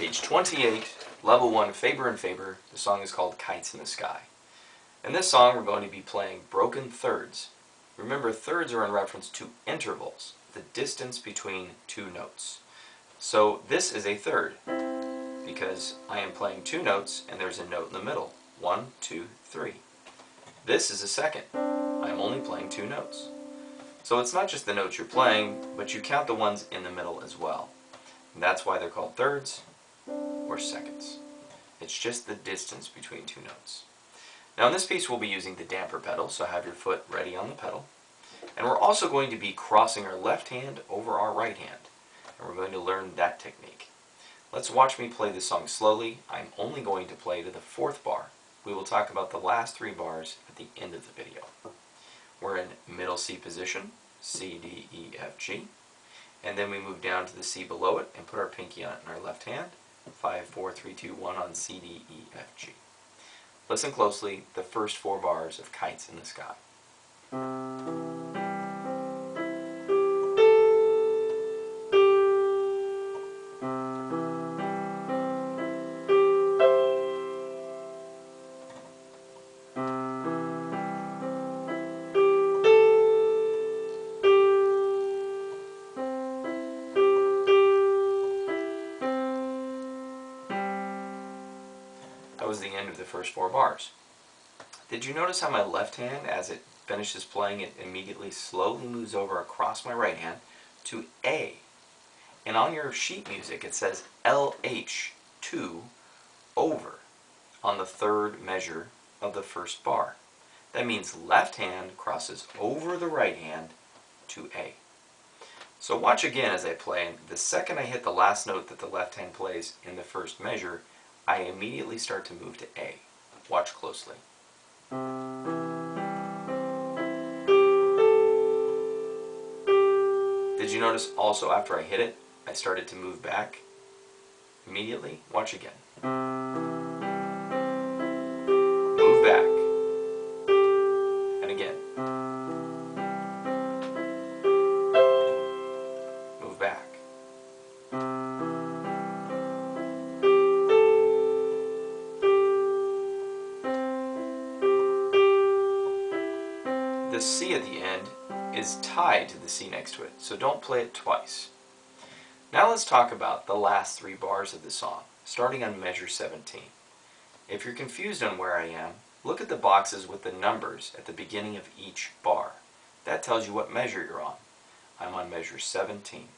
Page 28, Level 1, Faber and Faber. The song is called Kites in the Sky. In this song, we're going to be playing broken thirds. Remember, thirds are in reference to intervals, the distance between two notes. So this is a third, because I am playing two notes and there's a note in the middle. 1, 2, 3. This is a second. I'm only playing two notes. So it's not just the notes you're playing, but you count the ones in the middle as well. And that's why they're called thirds or seconds. It's just the distance between two notes. Now in this piece we'll be using the damper pedal, so have your foot ready on the pedal. And we're also going to be crossing our left hand over our right hand. And we're going to learn that technique. Let's watch me play this song slowly. I'm only going to play to the fourth bar. We will talk about the last three bars at the end of the video. We're in middle C position, C, D, E, F, G. And then we move down to the C below it and put our pinky on it in our left hand. 5, 4, 3, 2, 1 on C, D, E, F, G. Listen closely, the first four bars of Kites in the Sky. That was the end of the first four bars. Did you notice how my left hand, as it finishes playing, it immediately slowly moves over across my right hand to A? And on your sheet music it says LH2 over on the third measure of the first bar. That means left hand crosses over the right hand to A. So watch again as I play, and the second I hit the last note that the left hand plays in the first measure, I immediately start to move to A. Watch closely. Did you notice also after I hit it, I started to move back immediately? Watch again. Move back. And again. Move back. The C at the end is tied to the C next to it, so don't play it twice. Now let's talk about the last three bars of the song, starting on measure 17. If you're confused on where I am, look at the boxes with the numbers at the beginning of each bar. That tells you what measure you're on. I'm on measure 17.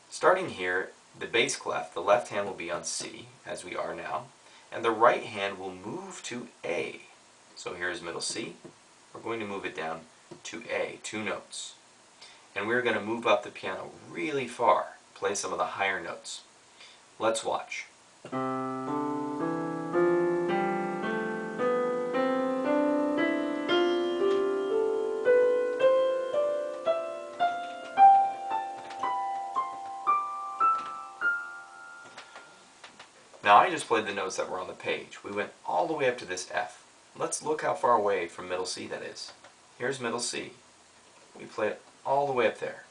Starting here, the bass clef, the left hand will be on C, as we are now, and the right hand will move to A. So here's middle C. We're going to move it down to A, two notes. And we're going to move up the piano really far, play some of the higher notes. Let's watch. Now I just played the notes that were on the page. We went all the way up to this F. Let's look how far away from middle C that is. Here's middle C. We play it all the way up there.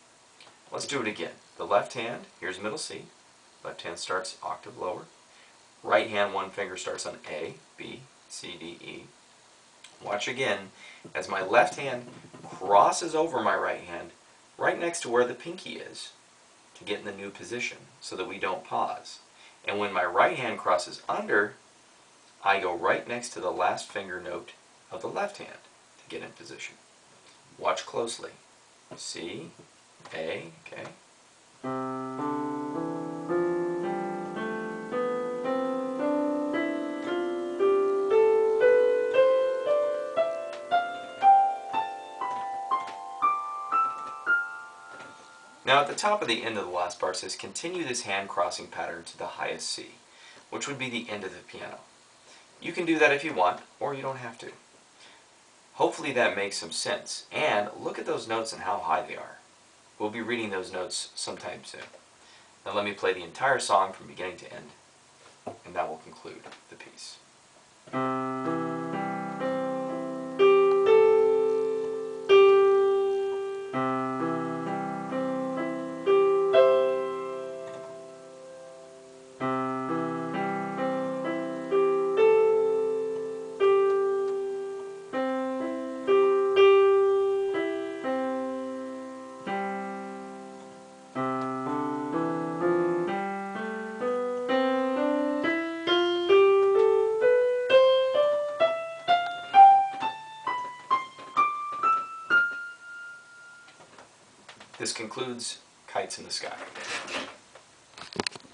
Let's do it again. The left hand, here's middle C. Left hand starts octave lower. Right hand, one finger starts on A, B, C, D, E. Watch again as my left hand crosses over my right hand right next to where the pinky is to get in the new position so that we don't pause. And when my right hand crosses under, I go right next to the last finger note of the left hand to get in position. Watch closely. C, A, okay. Now at the top of the end of the last bar it says continue this hand crossing pattern to the highest C, which would be the end of the piano. You can do that if you want, or you don't have to. Hopefully that makes some sense, and look at those notes and how high they are. We'll be reading those notes sometime soon. Now let me play the entire song from beginning to end, and that will conclude the piece. This concludes Kites in the Sky.